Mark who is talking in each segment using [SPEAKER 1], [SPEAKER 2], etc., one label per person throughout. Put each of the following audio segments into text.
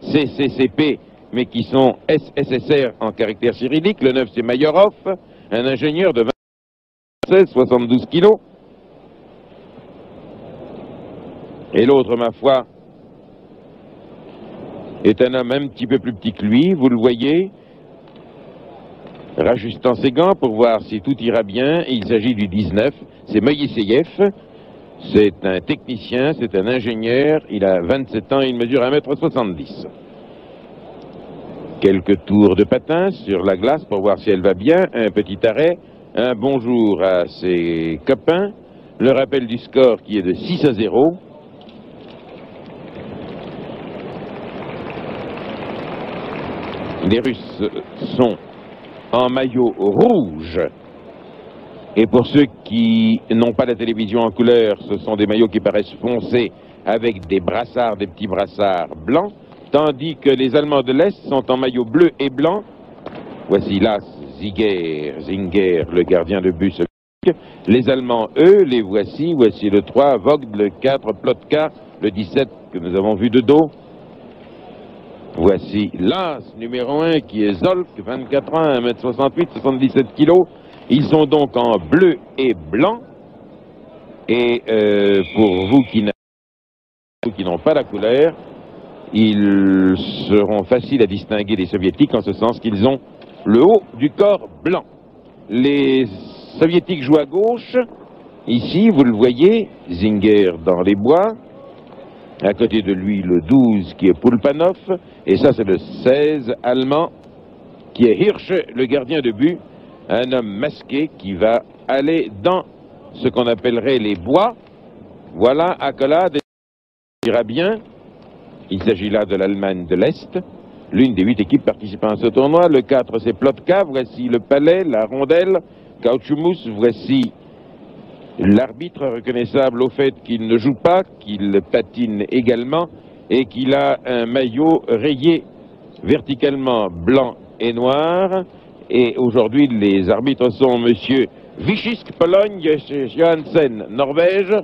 [SPEAKER 1] CCCP, mais qui sont SSSR en caractère cyrillique. Le 9, c'est Mayorov, un ingénieur de 72 kilos. Et l'autre, ma foi, est un homme un petit peu plus petit que lui, vous le voyez, rajustant ses gants pour voir si tout ira bien. Il s'agit du 19, c'est Moïseyev, c'est un technicien, c'est un ingénieur, il a 27 ans, il mesure 1,70 m. Quelques tours de patin sur la glace pour voir si elle va bien, un petit arrêt, un bonjour à ses copains, le rappel du score qui est de 6-0. Les Russes sont en maillot rouge. Et pour ceux qui n'ont pas la télévision en couleur, ce sont des maillots qui paraissent foncés avec des brassards, des petits brassards blancs, tandis que les Allemands de l'Est sont en maillot bleu et blanc. Voici là Zinger, le gardien de but soviétique. Les Allemands, eux, les voici. Voici le 3, Vogd, le 4, Plotka, le 17 que nous avons vu de dos. Voici l'As numéro 1 qui est Zolk, 24 ans, 1,68 m, 77 kg. Ils sont donc en bleu et blanc. Et pour vous qui n'ont pas la couleur, ils seront faciles à distinguer des soviétiques en ce sens qu'ils ont le haut du corps blanc. Les soviétiques jouent à gauche. Ici, vous le voyez, Zinger dans les bois. À côté de lui, le 12 qui est Pulpanov. Et ça, c'est le 16 allemand qui est Hirsch, le gardien de but. Un homme masqué qui va aller dans ce qu'on appellerait les bois. Voilà, accolade, ira bien. Il s'agit là de l'Allemagne de l'Est, l'une des 8 équipes participant à ce tournoi. Le 4, c'est Plotka. Voici le palais, la rondelle. Kautschumous, voici l'arbitre reconnaissable au fait qu'il ne joue pas, qu'il patine également et qu'il a un maillot rayé verticalement blanc et noir. Et aujourd'hui, les arbitres sont monsieur Vichisk, Pologne, Johansen, Norvège.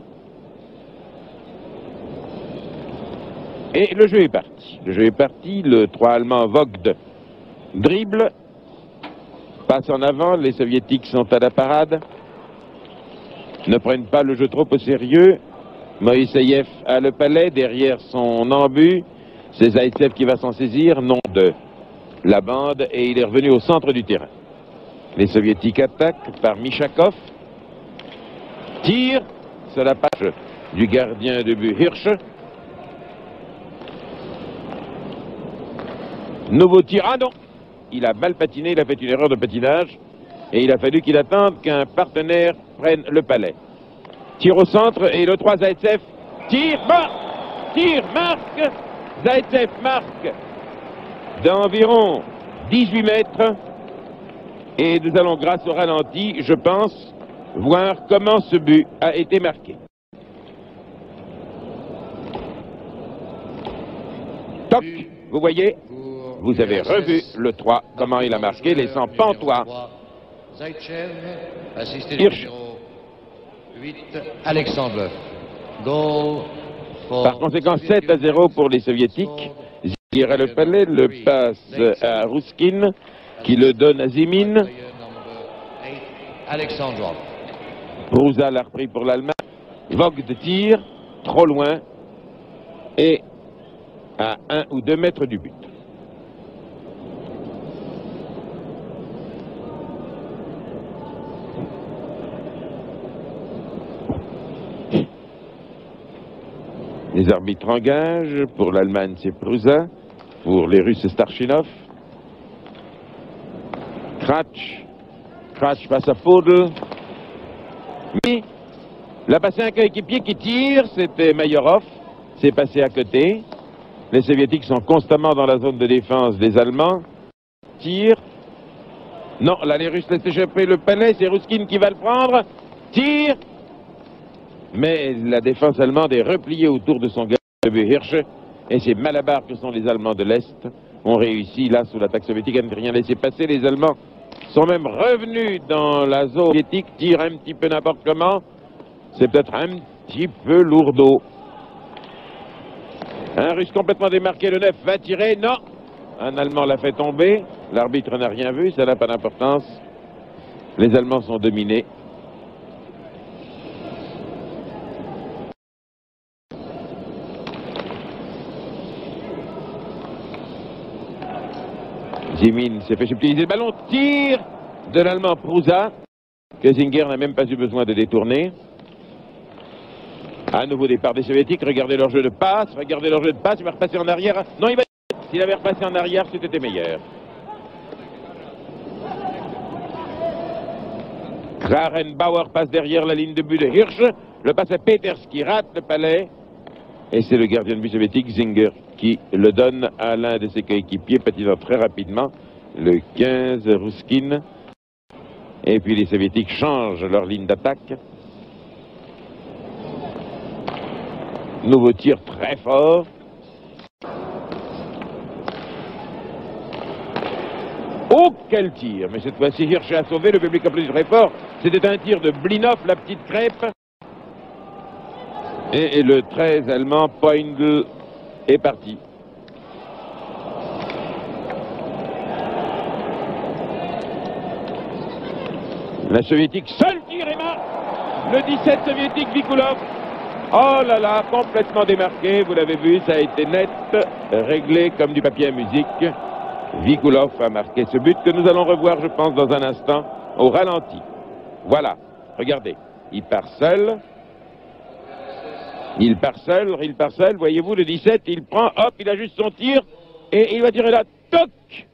[SPEAKER 1] Et le jeu est parti. Le jeu est parti. Le 3 allemand Vogd dribble, passe en avant. Les soviétiques sont à la parade. Ne prennent pas le jeu trop au sérieux. Moïseyev a le palais, derrière son embut. C'est Zaïtsev qui va s'en saisir, nom de la bande, et il est revenu au centre du terrain. Les soviétiques attaquent par Mishakov. Tire sur la page du gardien de but Hirsch. Nouveau tir, ah non! Il a mal patiné, il a fait une erreur de patinage. Et il a fallu qu'il attende qu'un partenaire prenne le palais. Tire au centre et le 3 Zaïtsev tire, marque, Zaïtsev marque d'environ 18 mètres. Et nous allons, grâce au ralenti, je pense, voir comment ce but a été marqué. Toc, vous voyez, vous avez revu le 3, comment il a marqué, laissant pantois.
[SPEAKER 2] Zaïtsev, assisté du numéro 8, Alexandre. Goal for...
[SPEAKER 1] Par conséquent, 7-0 pour les soviétiques. Zira le palais, le passe à Ruskin, qui le donne à Zimin.
[SPEAKER 2] Alexandrov.
[SPEAKER 1] Prouza l'a repris pour l'Allemagne. Vogd tire, trop loin, et à 1 ou 2 mètres du but. Les arbitres engagent. Pour l'Allemagne, c'est Prouza. Pour les Russes, c'est Starchinov. Kratch passe à Podl. Mais là, passé un coéquipier qui tire, c'était Mayorov. C'est passé à côté. Les Soviétiques sont constamment dans la zone de défense des Allemands. Tire. Non, là, les Russes laissent échapper le palais. C'est Ruskin qui va le prendre. Tire. Mais la défense allemande est repliée autour de son gardien de but Hirsch. Et ces malabars que sont les Allemands de l'Est ont réussi, là, sous l'attaque soviétique, à ne rien laisser passer. Les Allemands sont même revenus dans la zone soviétique, tirent un petit peu n'importe comment. C'est peut-être un petit peu lourdeau. Un Russe complètement démarqué, le 9 va tirer, non. Un Allemand l'a fait tomber, l'arbitre n'a rien vu, ça n'a pas d'importance. Les Allemands sont dominés. Zimin s'est fait subtiliser le ballon, tir de l'Allemand Prouza, que Zinger n'a même pas eu besoin de détourner. À nouveau départ des Soviétiques, regardez leur jeu de passe, il va repasser en arrière. Non, il va... S'il avait repassé en arrière, c'était meilleur. Krarenbauer passe derrière la ligne de but de Hirsch. Le passe à Peters qui rate le palais. Et c'est le gardien de but soviétique, Zinger, qui le donne à l'un de ses coéquipiers, patinant très rapidement, le 15, Ruskin. Et puis les Soviétiques changent leur ligne d'attaque. Nouveau tir très fort. Oh, quel tir! Mais cette fois-ci, Hirsch a sauvé, le public applaudit très fort. C'était un tir de Blinov, la petite crêpe. Et le 13 allemand, Poindl, est parti. La soviétique, seul tir et marque. Le 17 soviétique, Vikulov. Oh là là, complètement démarqué, vous l'avez vu, ça a été net, réglé comme du papier à musique. Vikulov a marqué ce but que nous allons revoir, je pense, dans un instant, au ralenti. Voilà, regardez, il part seul. Il part seul, voyez-vous, le 17, il prend, hop, il ajuste son tir, et il va tirer là, toc.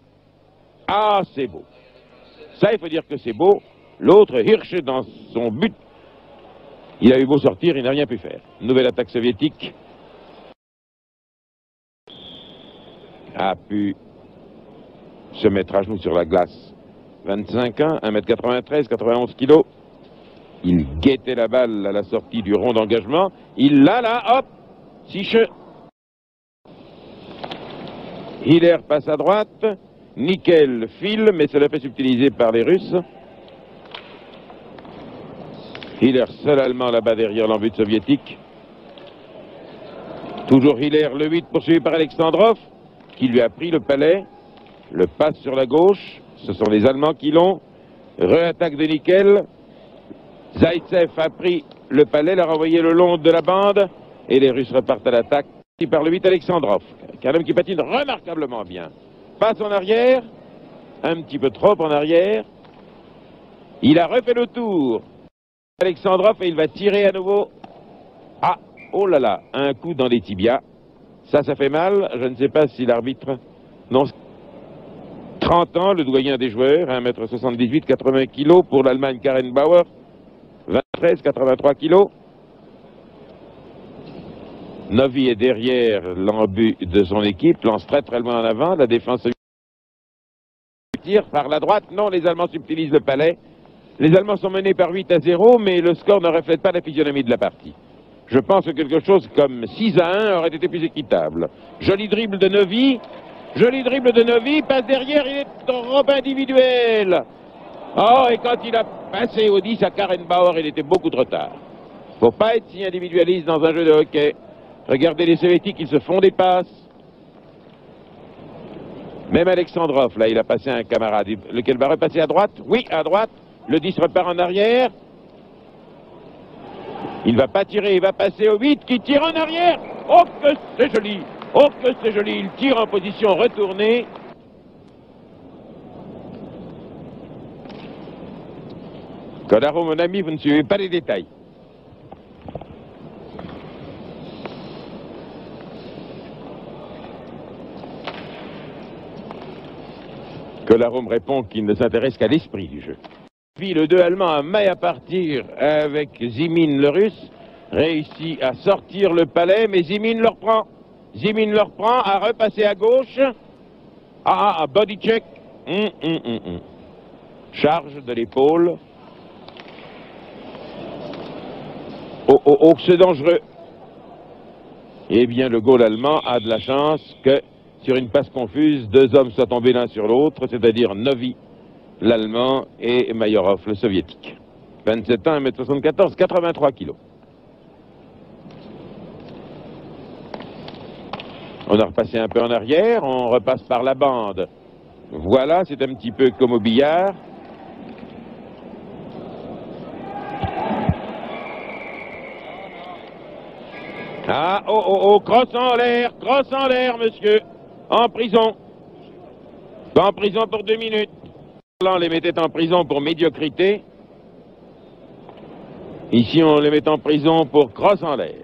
[SPEAKER 1] Ah, c'est beau. Ça, il faut dire que c'est beau. L'autre, Hirsch, dans son but, il a eu beau sortir, il n'a rien pu faire. Nouvelle attaque soviétique a pu se mettre à genoux sur la glace. 25 ans, 1m93, 91 kg. Il guettait la balle à la sortie du rond d'engagement. Il l'a là, hop, Siche. Hiller passe à droite. Nickel file, mais se l'a fait subtiliser par les Russes. Hiller, seul Allemand là-bas derrière l'embut soviétique. Toujours Hiller, le 8, poursuivi par Alexandrov, qui lui a pris le palais. Le passe sur la gauche, ce sont les Allemands qui l'ont. Re-attaque de Nickel. Zaitsev a pris le palais, l'a renvoyé le long de la bande, et les Russes repartent à l'attaque. Par le 8 Alexandrov, qui est un homme qui patine remarquablement bien. Passe en arrière, un petit peu trop en arrière. Il a refait le tour. Alexandrov, et il va tirer à nouveau. Ah, oh là là, un coup dans les tibias. Ça fait mal. Je ne sais pas si l'arbitre... Non, 30 ans, le doyen des joueurs, 1m78, 80 kg pour l'Allemagne, Krarenbauer. 23, 83 kg. Novi est derrière l'embut de son équipe, lance très loin en avant, la défense tire par la droite, non, les Allemands subtilisent le palais. Les Allemands sont menés par 8-0, mais le score ne reflète pas la physionomie de la partie. Je pense que quelque chose comme 6-1 aurait été plus équitable. Joli dribble de Novi, passe derrière, il est trop individuel. Oh, et quand il a passé au 10 à Krarenbauer, il était beaucoup trop tard. Faut pas être si individualiste dans un jeu de hockey. Regardez les Soviétiques, ils se font des passes. Même Alexandrov, là, il a passé un camarade. Lequel va repasser à droite? Oui, à droite. Le 10 repart en arrière. Il va pas tirer, il va passer au 8 qui tire en arrière. Oh, que c'est joli! Oh, que c'est joli! Il tire en position retournée. Kodaro, mon ami, vous ne suivez pas les détails. Kolarov répond qu'il ne s'intéresse qu'à l'esprit du jeu. Puis le 2 allemand a maille à partir avec Zimin le russe, réussit à sortir le palais, mais Zimin le reprend. Zimin le reprend, à repasser à gauche. Body check. Charge de l'épaule. Oh, c'est dangereux. Eh bien, le goal allemand a de la chance que, sur une passe confuse, deux hommes soient tombés l'un sur l'autre, c'est-à-dire Novi, l'Allemand, et Mayorov, le Soviétique. 27 ans, 1m74, 83 kg. On a repassé un peu en arrière, on repasse par la bande. Voilà, c'est un petit peu comme au billard. Ah, oh, oh, oh, crosse en l'air, monsieur. En prison. Pas en prison pour 2 minutes. Là, on les mettait en prison pour médiocrité. Ici, on les met en prison pour crosse en l'air.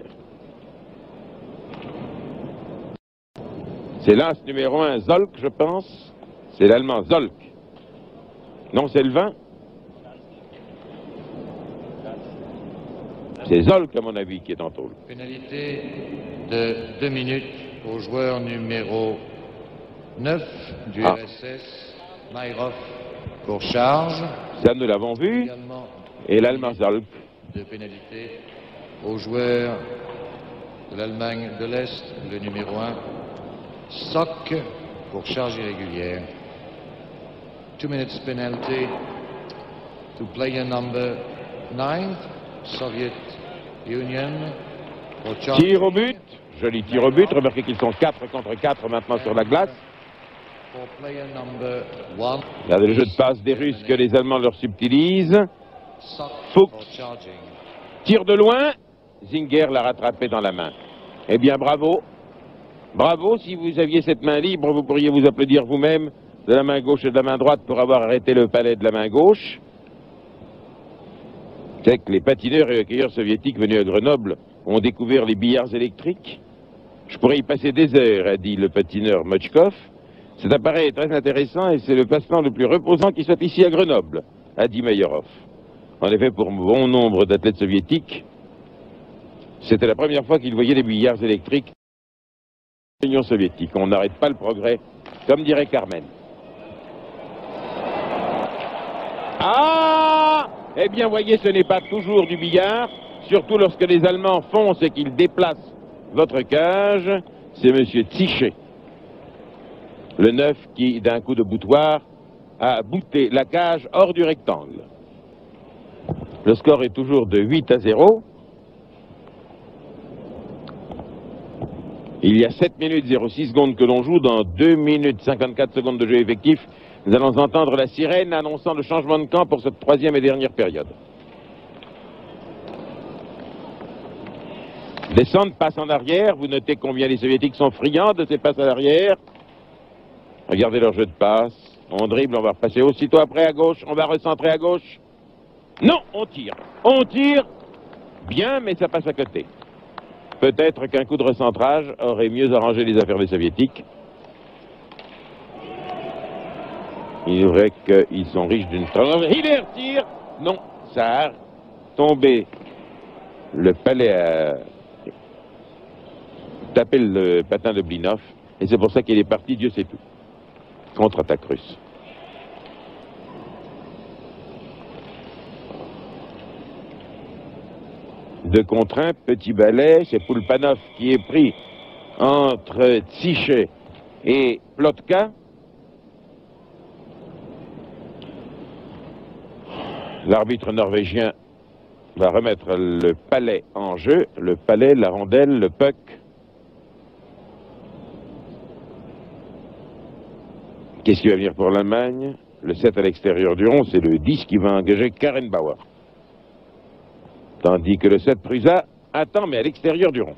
[SPEAKER 1] C'est l'as numéro 1, Zolk, je pense. C'est l'allemand Zolk. Non, c'est le 20. C'est Zolk, à mon avis, qui est en tôle.
[SPEAKER 2] Pénalité de 2 minutes au joueur numéro 9 du RSS, Mayrov, pour charge.
[SPEAKER 1] Ça, nous l'avons vu.
[SPEAKER 2] Également,
[SPEAKER 1] Et l'allemand Zolk.
[SPEAKER 2] de pénalité au joueur de l'Allemagne de l'Est, le numéro 1, Sock, pour charge irrégulière. 2 minutes penalty to player number 9, Soviet Union.
[SPEAKER 1] Tir au but, joli tir au but. Remarquez qu'ils sont 4 contre 4 maintenant sur la glace.
[SPEAKER 2] For player number 1,
[SPEAKER 1] Il y a le jeu de passe des Russes que les Allemands leur subtilisent.
[SPEAKER 2] Sock
[SPEAKER 1] Fuchs.
[SPEAKER 2] for charging.
[SPEAKER 1] Tire de loin, Zinger l'a rattrapé dans la main. Eh bien, bravo. Bravo, si vous aviez cette main libre, vous pourriez vous applaudir vous-même de la main gauche et de la main droite pour avoir arrêté le palais de la main gauche. C'est que les patineurs et hockeyeurs soviétiques venus à Grenoble ont découvert les billards électriques. Je pourrais y passer des heures, a dit le patineur Mochkov. Cet appareil est très intéressant et c'est le passe-temps le plus reposant qui soit ici à Grenoble, a dit Mayarov. En effet, pour bon nombre d'athlètes soviétiques, c'était la première fois qu'ils voyaient des billards électriques dans l'Union soviétique. On n'arrête pas le progrès, comme dirait Carmen. Ah! Eh bien, voyez, ce n'est pas toujours du billard, surtout lorsque les Allemands foncent et qu'ils déplacent votre cage. C'est M. Tichet, le 9 qui, d'un coup de boutoir, a bouté la cage hors du rectangle. Le score est toujours de 8-0. Il y a 7 minutes 06 secondes que l'on joue. Dans 2 minutes 54 secondes de jeu effectif, nous allons entendre la sirène annonçant le changement de camp pour cette 3e et dernière période. Descente, passe en arrière. Vous notez combien les Soviétiques sont friands de ces passes à l'arrière. Regardez leur jeu de passe. On dribble, on va repasser aussitôt après à gauche. On va recentrer à gauche. Non, on tire. On tire bien, mais ça passe à côté. Peut-être qu'un coup de recentrage aurait mieux arrangé les affaires des Soviétiques. Il est vrai qu'ils sont riches d'une... Hiller tire. Non, ça a tombé. Le palais a tapé le patin de Blinov. Et c'est pour ça qu'il est parti, Dieu sait tout. Contre-attaque russe. De contre un, petit balai, c'est Poulpanov qui est pris entre Tichet et Plotka. L'arbitre norvégien va remettre le palais en jeu, le palais, la rondelle, le puck. Qu'est-ce qui va venir pour l'Allemagne? Le 7 à l'extérieur du rond, c'est le 10 qui va engager Karen Bauer. Tandis que le 7 Prusa attend, mais à l'extérieur du rond.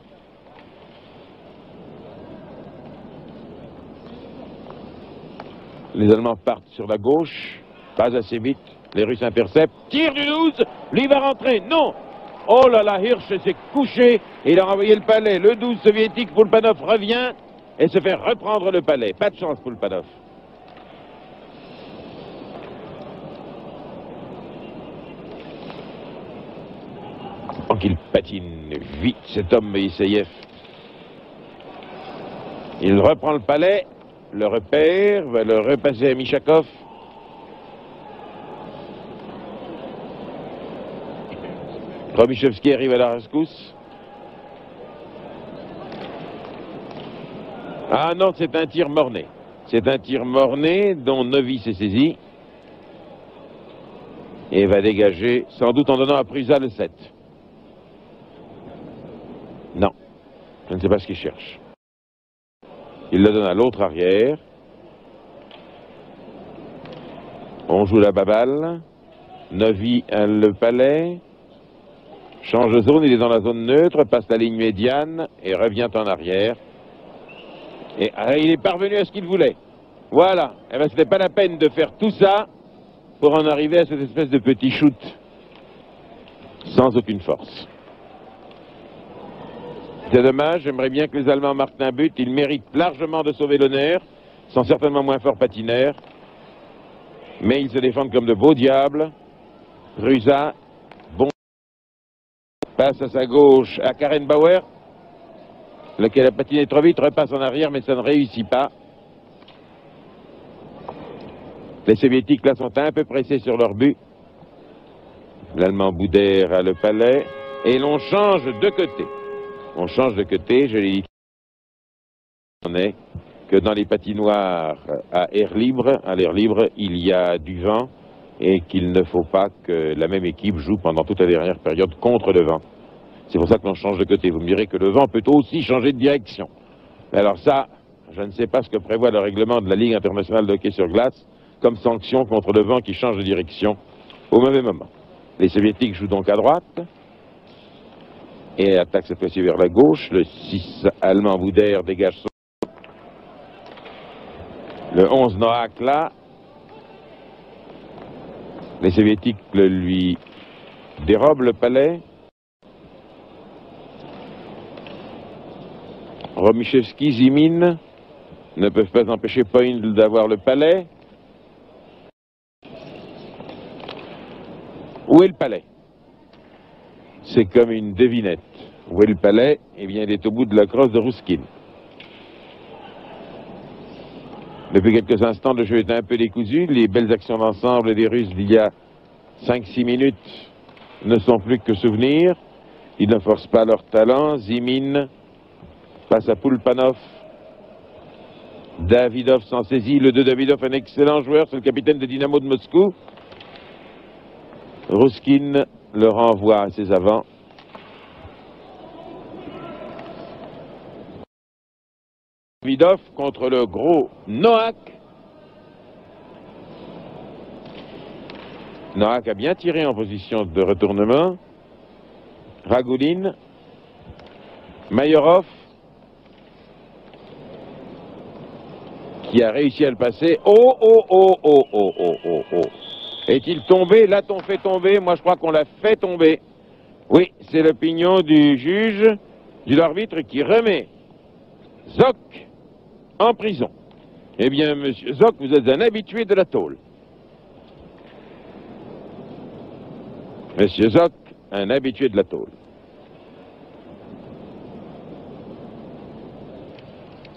[SPEAKER 1] Les Allemands partent sur la gauche, pas assez vite. Les Russes interceptent. Tire du 12, lui va rentrer. Non! Oh là là, Hirsch s'est couché et il a renvoyé le palais. Le 12 soviétique, Poulpanov revient et se fait reprendre le palais. Pas de chance, Poulpanov. Oh, qu'il patine vite, cet homme Moïseïev. Il reprend le palais, le repère, va le repasser à Michakov. Robichevski arrive à la rescousse. Ah non, c'est un tir morné. C'est un tir morné dont Novi s'est saisi. Et va dégager, sans doute en donnant à Prusa le 7. Non, je ne sais pas ce qu'il cherche. Il le donne à l'autre arrière. On joue la baballe. Novi le palais. Change de zone, il est dans la zone neutre, passe la ligne médiane et revient en arrière. Et il est parvenu à ce qu'il voulait. Voilà. Eh bien, ce n'est pas la peine de faire tout ça pour en arriver à cette espèce de petit shoot sans aucune force. C'est dommage, j'aimerais bien que les Allemands marquent un but. Ils méritent largement de sauver l'honneur, sont certainement moins forts patineurs, mais ils se défendent comme de beaux diables. Rusa, bon, passe à sa gauche à Karen Bauer, lequel a patiné trop vite, repasse en arrière, mais ça ne réussit pas. Les Soviétiques là sont un peu pressés sur leur but. L'Allemand Boudère a le palais, et l'on change de côté. On change de côté, je l'ai dit, on est que dans les patinoires à l'air libre, il y a du vent et qu'il ne faut pas que la même équipe joue pendant toute la dernière période contre le vent. C'est pour ça que l'on change de côté. Vous me direz que le vent peut aussi changer de direction. Alors ça, je ne sais pas ce que prévoit le règlement de la Ligue internationale de hockey sur glace comme sanction contre le vent qui change de direction au mauvais moment. Les Soviétiques jouent donc à droite. Et attaque cette fois-ci vers la gauche. Le 6 allemand Boudère dégage son... Le 11 Noack là. Les Soviétiques lui dérobent le palais. Romichevski, Zimin ne peuvent pas empêcher Poindl d'avoir le palais. Où est le palais? C'est comme une devinette. Où est le palais? Eh bien, il est au bout de la crosse de Ruskin. Depuis quelques instants, le jeu est un peu décousu. Les belles actions d'ensemble des Russes d'il y a 5-6 minutes ne sont plus que souvenirs. Ils ne forcent pas leur talent. Zimin passe à Poulpanov. Davidov s'en saisit. Le 2 Davidov, un excellent joueur. C'est le capitaine de Dynamo de Moscou. Ruskin le renvoie à ses avants. Davidov contre le gros Noack. Noack a bien tiré en position de retournement. Ragulin. Mayorov. Qui a réussi à le passer. Oh, oh, oh, oh, oh, oh, oh, oh. Est-il tombé? L'a-t-on fait tomber? Moi, je crois qu'on l'a fait tomber. Oui, c'est l'opinion du juge, de l'arbitre, qui remet Zoc en prison. Eh bien, monsieur Zoc, vous êtes un habitué de la tôle. Monsieur Zoc, un habitué de la tôle.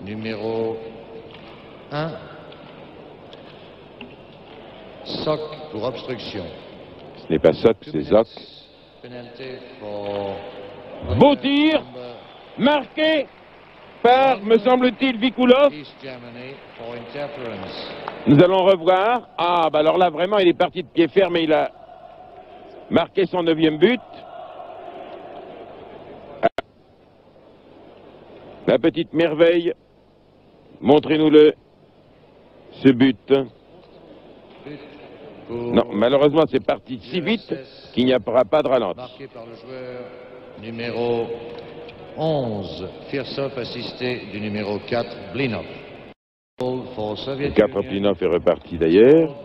[SPEAKER 2] Numéro 1. Soc pour obstruction.
[SPEAKER 1] Ce n'est pas Soc, c'est Zoc. Beau tir, marqué par, me semble-t-il, Vikulov. Nous allons revoir. Ah, bah alors là, vraiment, il est parti de pied ferme et il a marqué son 9e but. La petite merveille, montrez-nous-le, ce but. Non, malheureusement, c'est parti si vite qu'il n'y aura pas de ralenti.
[SPEAKER 2] Marqué par le joueur numéro 11, Firsov, assisté du numéro 4, Blinov.
[SPEAKER 1] Le 4 Blinov est reparti d'ailleurs.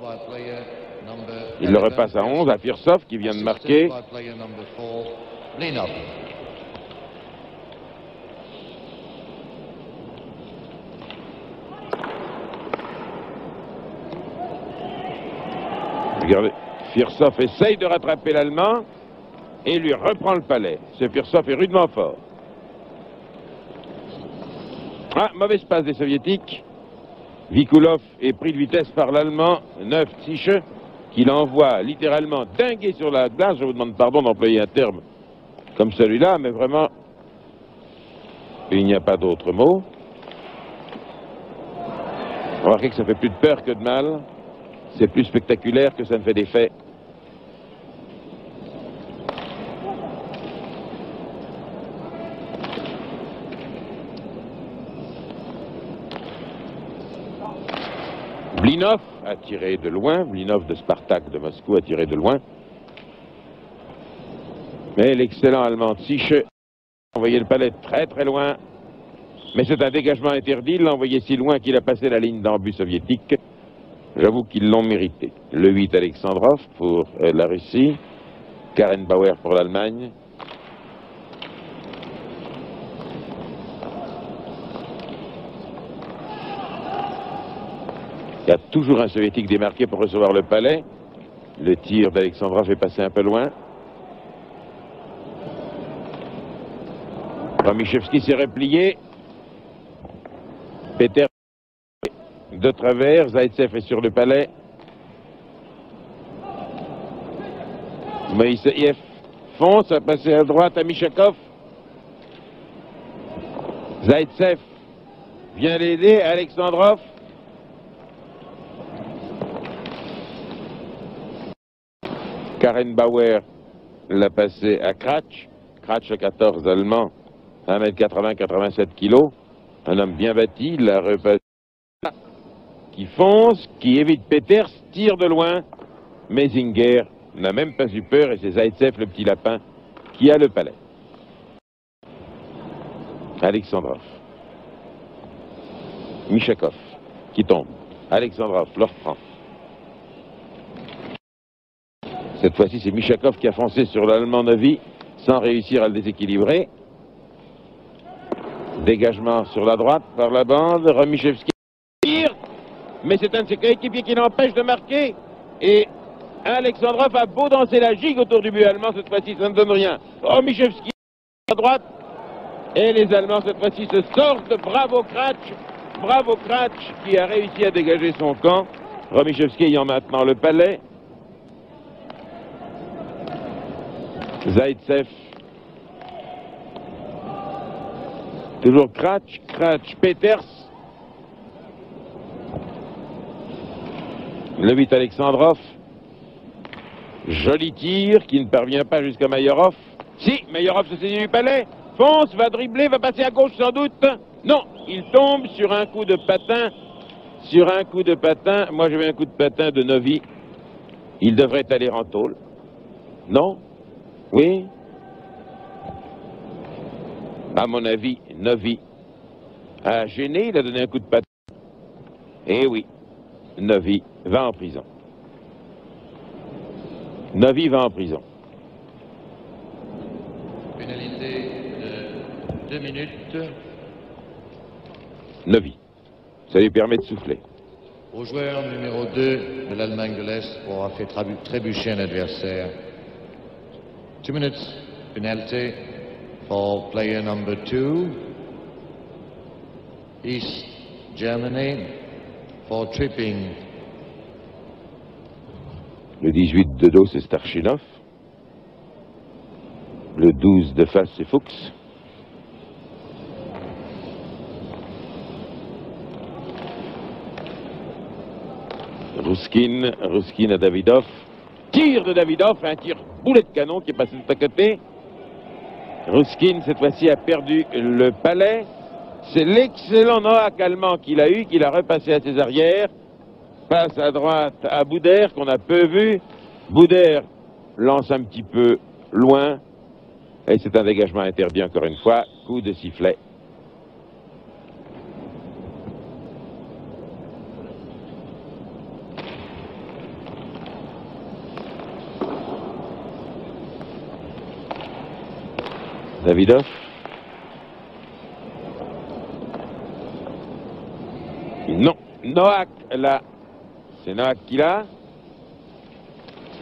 [SPEAKER 1] Il le repasse à 11, à Firsov qui vient de marquer. Regardez, Firsov essaye de rattraper l'Allemand et lui reprend le palais. Ce Firsov est rudement fort. Ah, mauvaise passe des Soviétiques. Vikulov est pris de vitesse par l'Allemand, 9 Tiche, qui l'envoie littéralement dinguer sur la glace. Je vous demande pardon d'employer un terme comme celui-là, mais vraiment, il n'y a pas d'autre mot. Remarquez que ça fait plus de peur que de mal. C'est plus spectaculaire que ça ne fait d'effet. Blinov a tiré de loin, Blinov de Spartak de Moscou a tiré de loin. Mais l'excellent Allemand Ziche a envoyé le palais très très loin. Mais c'est un dégagement interdit, il l'a envoyé si loin qu'il a passé la ligne d'embut soviétique. J'avoue qu'ils l'ont mérité. Le 8 Alexandrov pour la Russie, Karen Bauer pour l'Allemagne. Il y a toujours un soviétique démarqué pour recevoir le palais. Le tir d'Alexandrov est passé un peu loin. Romichevski s'est replié. Peter de travers. Zaïtsev est sur le palais. Moïseïev fonce, a passé à droite à Mishakov. Zaïtsev vient l'aider. Alexandrov. Karen Bauer l'a passé à Kratch. Kratch, 14 allemand, 1m80, 87 kg. Un homme bien bâti, il l'a repassé. Qui fonce, qui évite Peters, tire de loin. Messinger n'a même pas eu peur et c'est Zaïtsev, le petit lapin, qui a le palais. Alexandrov. Mishakov, qui tombe. Alexandrov le reprend. Cette fois-ci, c'est Mishakov qui a foncé sur l'Allemand Novi sans réussir à le déséquilibrer. Dégagement sur la droite par la bande. Romichevski tire, mais c'est un de ses coéquipiers qui l'empêche de marquer. Et Alexandrov a beau danser la gigue autour du but allemand, cette fois-ci, ça ne donne rien. Romichevski à droite. Et les Allemands, cette fois-ci, se sortent. Bravo Kratch qui a réussi à dégager son camp. Romichevski ayant maintenant le palais. Zaïtsev. Toujours Kratch, Peters. Le 8 Alexandrov. Joli tir qui ne parvient pas jusqu'à Mayorov. Si, Mayorov se saisit du palais. Fonce, va dribbler, va passer à gauche sans doute. Non, il tombe sur un coup de patin. Moi j'ai vu un coup de patin de Novi. Il devrait aller en tôle. Non? Oui. À mon avis, Novi a gêné, il a donné un coup de patin. Eh oui, Novi va en prison. Novi va en prison.
[SPEAKER 2] Pénalité de 2 minutes.
[SPEAKER 1] Novi. Ça lui permet de souffler.
[SPEAKER 2] Au joueur numéro 2 de l'Allemagne de l'Est pour avoir fait trébucher un adversaire. 2 minutes penalty for player number 2, East Germany, for tripping.
[SPEAKER 1] Le 18 de dos, c'est Starchinov. Le 12 de face, c'est Fuchs. Ruskin à Davidov. Tir de Davidov, un tir boulet de canon qui est passé de à côté. Ruskin, cette fois-ci, a perdu le palais. C'est l'excellent Noack allemand qu'il a eu, qu'il a repassé à ses arrières. Passe à droite à Boudère, qu'on a peu vu. Boudère lance un petit peu loin. Et c'est un dégagement interdit encore une fois. Coup de sifflet. Davidov. Non, Noack, là, c'est Noack qui l'a.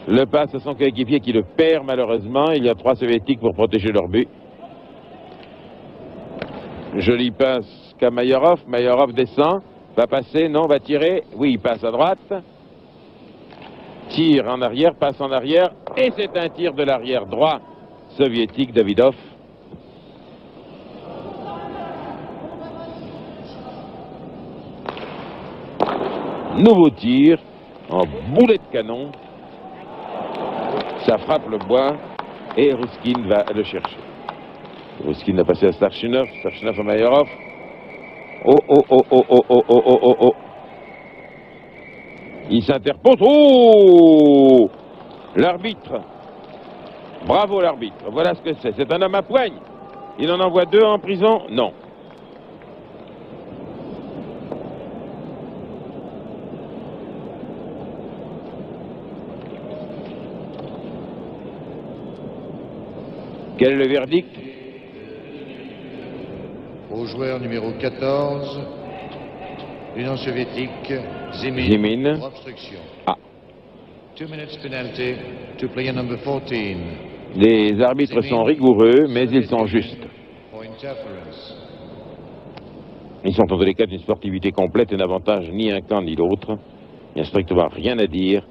[SPEAKER 1] Le passe à son coéquipier qui le perd malheureusement. Il y a 3 soviétiques pour protéger leur but. Joli passe qu'à Mayorov. Mayorov descend, va passer, non, va tirer. Oui, il passe à droite. Tire en arrière, passe en arrière. Et c'est un tir de l'arrière droit soviétique, Davidov. Nouveau tir en boulet de canon. Ça frappe le bois et Ruskin va le chercher. Ruskin a passé à Starchinov, Starchinov à Mayorov. Oh. Il s'interpose. Oh! L'arbitre. Bravo l'arbitre. Voilà ce que c'est. C'est un homme à poigne. Il en envoie 2 en prison? Non. Quel est le verdict?
[SPEAKER 2] Au joueur numéro 14, l'Union soviétique,
[SPEAKER 1] Zimin.
[SPEAKER 2] pour obstruction.
[SPEAKER 1] Ah.
[SPEAKER 2] 2 minutes penalty to player number 14.
[SPEAKER 1] Les arbitres sont rigoureux, mais ils sont justes.
[SPEAKER 2] For interference.
[SPEAKER 1] Ils sont en tous les cas d'une sportivité complète et n'avantage ni un camp ni l'autre. Il n'y a strictement rien à dire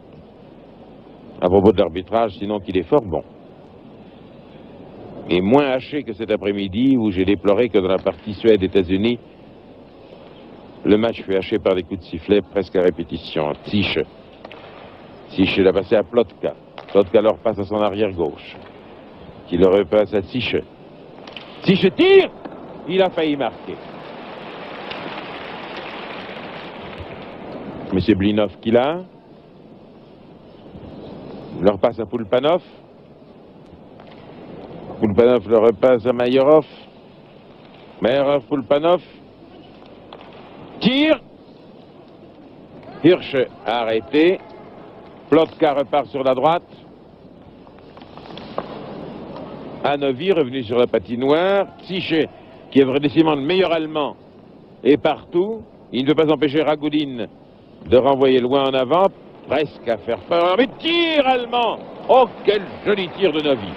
[SPEAKER 1] à propos de l'arbitrage, sinon qu'il est fort bon. Et moins haché que cet après-midi où j'ai déploré que dans la partie Suède-États-Unis, le match fut haché par des coups de sifflet presque à répétition. Ziche. Ziche l'a passé à Plotka. Plotka leur passe à son arrière gauche. Qui le repasse à Ziche. Ziche tire! Il a failli marquer. Mais c'est Blinov qui l'a. Il leur passe à Poulpanov. Poulpanov le repasse à Mayorov. Mayorov, Poulpanov. Tire. Hirsch a arrêté. Plotka repart sur la droite. Hanovi revenu sur la patinoire. Ziche, qui est décidément le meilleur Allemand, est partout. Il ne peut pas empêcher Ragoudine de renvoyer loin en avant, presque à faire peur. Mais tir allemand! Oh, quel joli tir de Novi!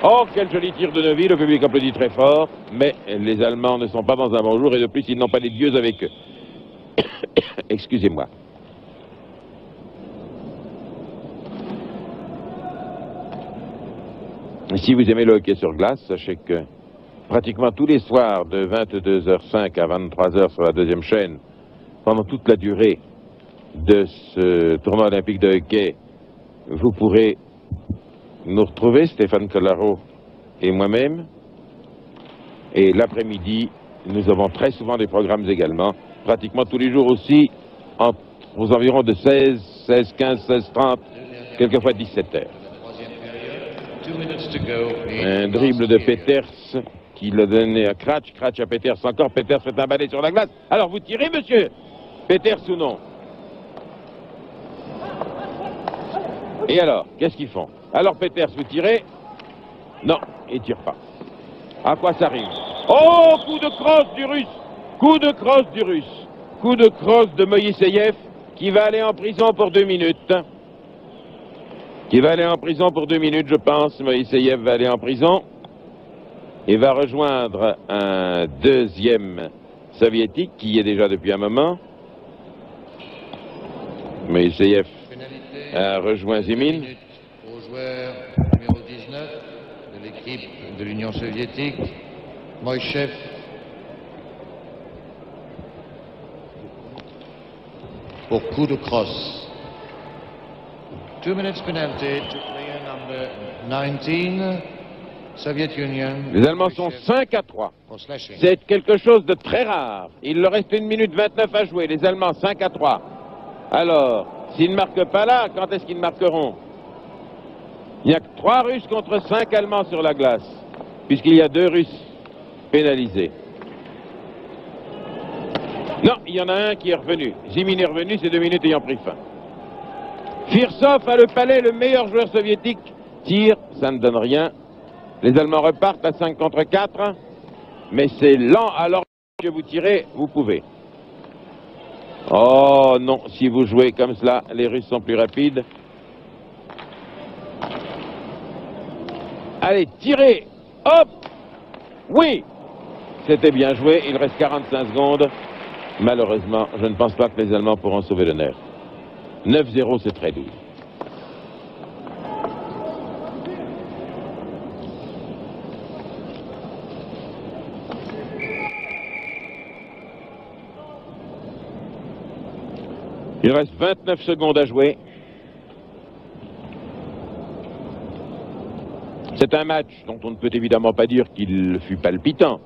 [SPEAKER 1] Oh, quel joli tir de Novi! Le public applaudit très fort, mais les Allemands ne sont pas dans un bon jour et de plus, ils n'ont pas les dieux avec eux. Excusez-moi. Si vous aimez le hockey sur glace, sachez que pratiquement tous les soirs de 22h05 à 23h sur la deuxième chaîne, pendant toute la durée de ce tournoi olympique de hockey, vous pourrez nous retrouver, Stéphane Collaro et moi-même. Et l'après-midi, nous avons très souvent des programmes également, pratiquement tous les jours aussi, aux environs de 16, 16, 15, 16, 30, quelquefois 17 heures. Un dribble de Peters qui l'a donné à Kratch, Kratch à Peters encore, Peters fait un balai sur la glace. Alors vous tirez, monsieur? Peters ou non? Et alors, qu'est-ce qu'ils font? Alors Peters, vous tirez? Non, il ne tire pas. À quoi ça rime? Oh, coup de crosse du Russe! Coup de crosse du Russe! Coup de crosse de Moïseyev qui va aller en prison pour 2 minutes. Qui va aller en prison pour 2 minutes, je pense. Moïseyev va aller en prison et va rejoindre un deuxième soviétique qui y est déjà depuis un moment. Moïseyev a rejoint Zimin.
[SPEAKER 2] Au joueur numéro 19 de l'équipe de l'Union soviétique, Moïseyev. Pour coup de crosse. 2 minutes penalty to player number 19, Soviet Union.
[SPEAKER 1] Les Allemands sont 5-3. C'est quelque chose de très rare. Il leur reste 1 minute 29 à jouer. Les Allemands 5-3. Alors, s'ils ne marquent pas là, quand est-ce qu'ils marqueront? Il n'y a que 3 Russes contre 5 Allemands sur la glace, puisqu'il y a 2 Russes pénalisés. Non, il y en a un qui est revenu. Zimin est revenu, ces 2 minutes ayant pris fin. Firsov a le palais, le meilleur joueur soviétique. Tire, ça ne donne rien. Les Allemands repartent à 5 contre 4. Mais c'est lent, alors que vous tirez, vous pouvez. Oh non, si vous jouez comme cela, les Russes sont plus rapides. Allez, tirez! Hop! Oui! C'était bien joué, il reste 45 secondes. Malheureusement, je ne pense pas que les Allemands pourront sauver l'honneur. 9-0, c'est très doux. Il reste 29 secondes à jouer. C'est un match dont on ne peut évidemment pas dire qu'il fut palpitant,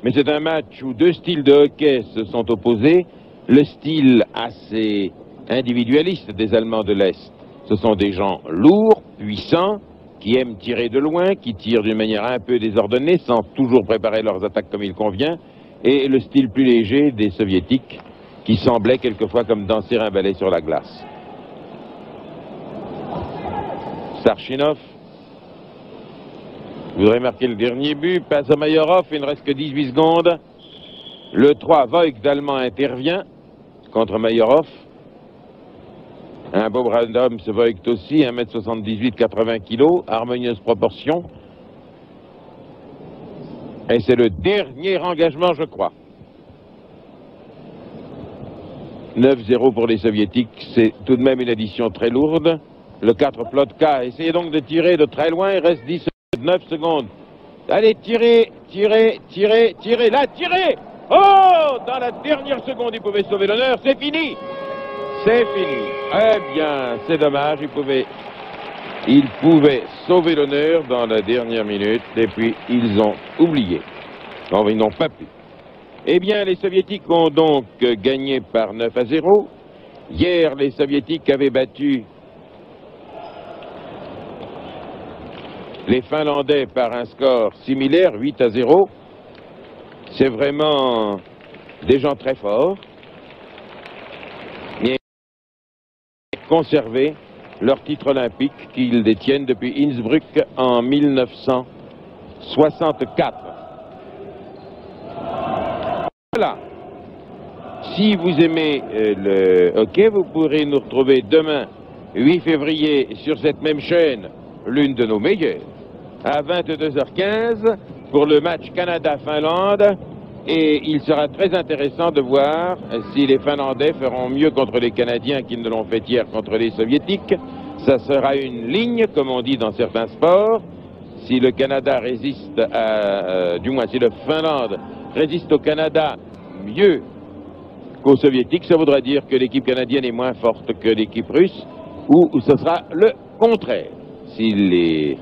[SPEAKER 1] mais c'est un match où 2 styles de hockey se sont opposés. Le style assez individualistes des Allemands de l'Est. Ce sont des gens lourds, puissants, qui aiment tirer de loin, qui tirent d'une manière un peu désordonnée, sans toujours préparer leurs attaques comme il convient, et le style plus léger des Soviétiques, qui semblait quelquefois comme danser un ballet sur la glace. Sarchinov voudrait marquer le dernier but, passe à Mayorov, il ne reste que 18 secondes. Le 3, Voigt d'Allemand intervient contre Mayorov. Un beau bras d'homme, ce Voigt aussi, 1m78, 80 kg, harmonieuse proportion. Et c'est le dernier engagement, je crois. 9-0 pour les Soviétiques, c'est tout de même une addition très lourde. Le 4, Plotka, essayez donc de tirer de très loin, il reste 19 secondes. Allez, tirez, tirez, tirez, tirez, là, tirez! Oh! Dans la dernière seconde, il pouvait sauver l'honneur, c'est fini! C'est fini. Eh bien, c'est dommage, il pouvait sauver l'honneur dans la dernière minute, et puis ils ont oublié. Non, ils n'ont pas pu. Eh bien, les Soviétiques ont donc gagné par 9-0. Hier, les Soviétiques avaient battu les Finlandais par un score similaire, 8-0. C'est vraiment des gens très forts. Et conserver leur titre olympique qu'ils détiennent depuis Innsbruck en 1964. Voilà. Si vous aimez le hockey, vous pourrez nous retrouver demain, 8 février, sur cette même chaîne, l'une de nos meilleures, à 22h15 pour le match Canada-Finlande. Et il sera très intéressant de voir si les Finlandais feront mieux contre les Canadiens qu'ils ne l'ont fait hier contre les Soviétiques. Ça sera une ligne, comme on dit dans certains sports. Si le Canada résiste du moins si le Finlande résiste au Canada mieux qu'aux Soviétiques, ça voudra dire que l'équipe canadienne est moins forte que l'équipe russe, ou ce sera le contraire. Si les